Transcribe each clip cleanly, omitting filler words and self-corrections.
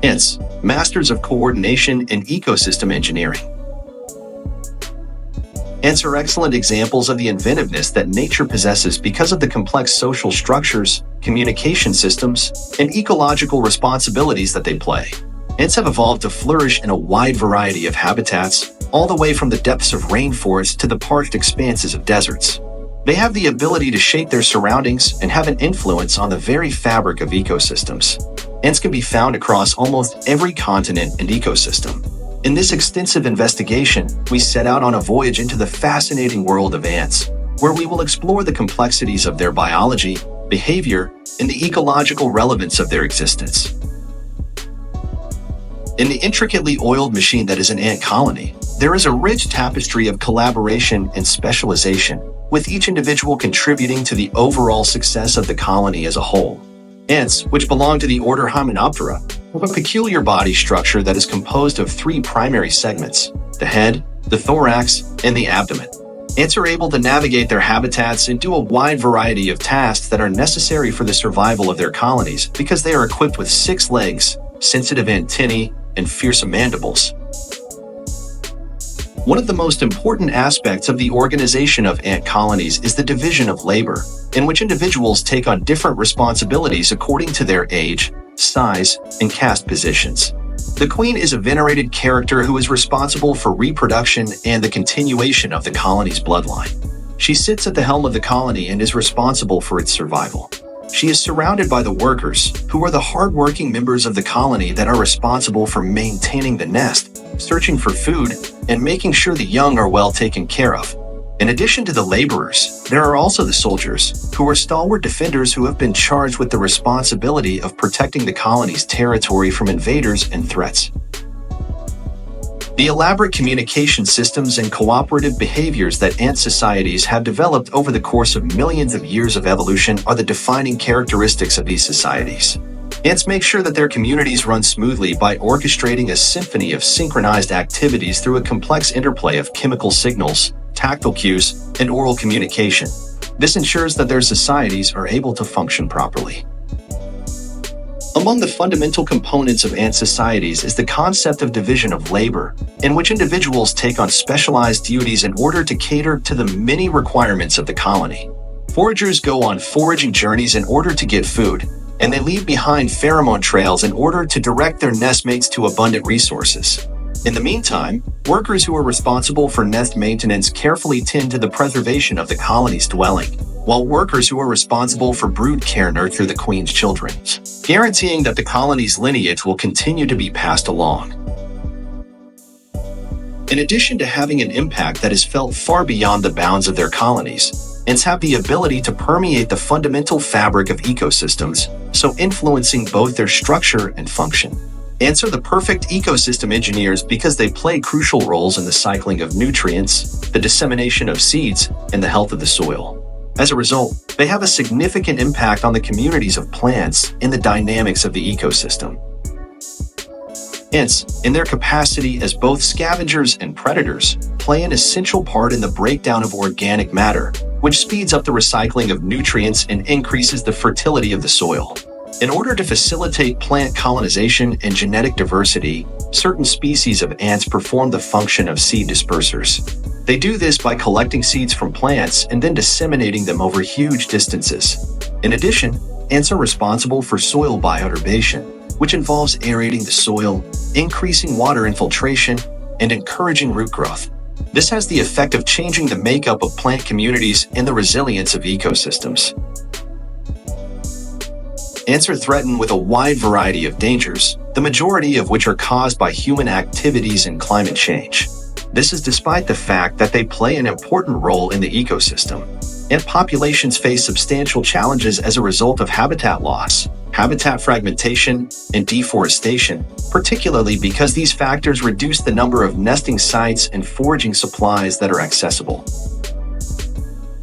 Ants, masters of coordination and ecosystem engineering. Ants are excellent examples of the inventiveness that nature possesses because of the complex social structures, communication systems, and ecological responsibilities that they play. Ants have evolved to flourish in a wide variety of habitats, all the way from the depths of rainforests to the parched expanses of deserts. They have the ability to shape their surroundings and have an influence on the very fabric of ecosystems. Ants can be found across almost every continent and ecosystem. In this extensive investigation, we set out on a voyage into the fascinating world of ants, where we will explore the complexities of their biology, behavior, and the ecological relevance of their existence. In the intricately oiled machine that is an ant colony, there is a rich tapestry of collaboration and specialization, with each individual contributing to the overall success of the colony as a whole. Ants, which belong to the order Hymenoptera, have a peculiar body structure that is composed of three primary segments: the head, the thorax, and the abdomen. Ants are able to navigate their habitats and do a wide variety of tasks that are necessary for the survival of their colonies because they are equipped with 6 legs, sensitive antennae, and fearsome mandibles. One of the most important aspects of the organization of ant colonies is the division of labor, in which individuals take on different responsibilities according to their age, size, and caste positions. The queen is a venerated character who is responsible for reproduction and the continuation of the colony's bloodline. She sits at the helm of the colony and is responsible for its survival. She is surrounded by the workers, who are the hard-working members of the colony that are responsible for maintaining the nest, searching for food, and making sure the young are well taken care of. In addition to the laborers, there are also the soldiers, who are stalwart defenders who have been charged with the responsibility of protecting the colony's territory from invaders and threats. The elaborate communication systems and cooperative behaviors that ant societies have developed over the course of millions of years of evolution are the defining characteristics of these societies. Ants make sure that their communities run smoothly by orchestrating a symphony of synchronized activities through a complex interplay of chemical signals, tactile cues, and oral communication. This ensures that their societies are able to function properly. Among the fundamental components of ant societies is the concept of division of labor, in which individuals take on specialized duties in order to cater to the many requirements of the colony. Foragers go on foraging journeys in order to get food, and they leave behind pheromone trails in order to direct their nestmates to abundant resources. In the meantime, workers who are responsible for nest maintenance carefully tend to the preservation of the colony's dwelling, while workers who are responsible for brood care nurture the queen's children, guaranteeing that the colony's lineage will continue to be passed along. In addition to having an impact that is felt far beyond the bounds of their colonies, ants have the ability to permeate the fundamental fabric of ecosystems, so influencing both their structure and function. Ants are the perfect ecosystem engineers because they play crucial roles in the cycling of nutrients, the dissemination of seeds, and the health of the soil. As a result, they have a significant impact on the communities of plants and the dynamics of the ecosystem. Ants, in their capacity as both scavengers and predators, play an essential part in the breakdown of organic matter, which speeds up the recycling of nutrients and increases the fertility of the soil. In order to facilitate plant colonization and genetic diversity, certain species of ants perform the function of seed dispersers. They do this by collecting seeds from plants and then disseminating them over huge distances. In addition, ants are responsible for soil bioturbation, which involves aerating the soil, increasing water infiltration, and encouraging root growth. This has the effect of changing the makeup of plant communities and the resilience of ecosystems. Ants are threatened with a wide variety of dangers, the majority of which are caused by human activities and climate change. This is despite the fact that they play an important role in the ecosystem. Ant populations face substantial challenges as a result of habitat loss, habitat fragmentation, and deforestation, particularly because these factors reduce the number of nesting sites and foraging supplies that are accessible.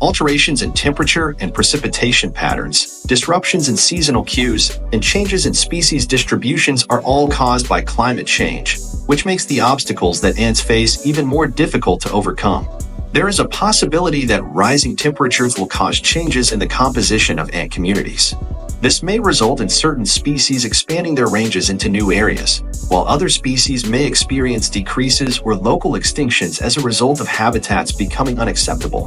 Alterations in temperature and precipitation patterns, disruptions in seasonal cues, and changes in species distributions are all caused by climate change, which makes the obstacles that ants face even more difficult to overcome. There is a possibility that rising temperatures will cause changes in the composition of ant communities. This may result in certain species expanding their ranges into new areas, while other species may experience decreases or local extinctions as a result of habitats becoming unacceptable.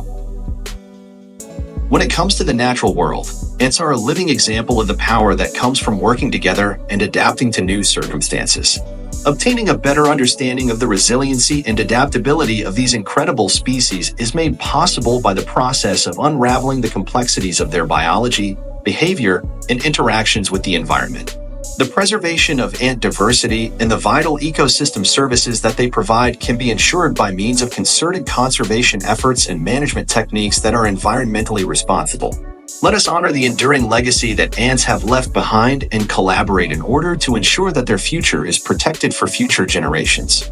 When it comes to the natural world, ants are a living example of the power that comes from working together and adapting to new circumstances. Obtaining a better understanding of the resiliency and adaptability of these incredible species is made possible by the process of unraveling the complexities of their biology, behavior, and interactions with the environment. The preservation of ant diversity and the vital ecosystem services that they provide can be ensured by means of concerted conservation efforts and management techniques that are environmentally responsible. Let us honor the enduring legacy that ants have left behind and collaborate in order to ensure that their future is protected for future generations.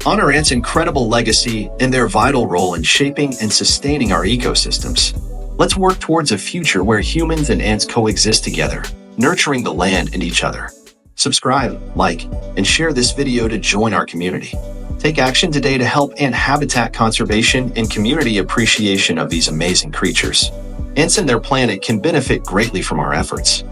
Honor ants' incredible legacy and their vital role in shaping and sustaining our ecosystems. Let's work towards a future where humans and ants coexist together, nurturing the land and each other. Subscribe, like, and share this video to join our community. Take action today to help ant habitat conservation and community appreciation of these amazing creatures. Ants and their planet can benefit greatly from our efforts.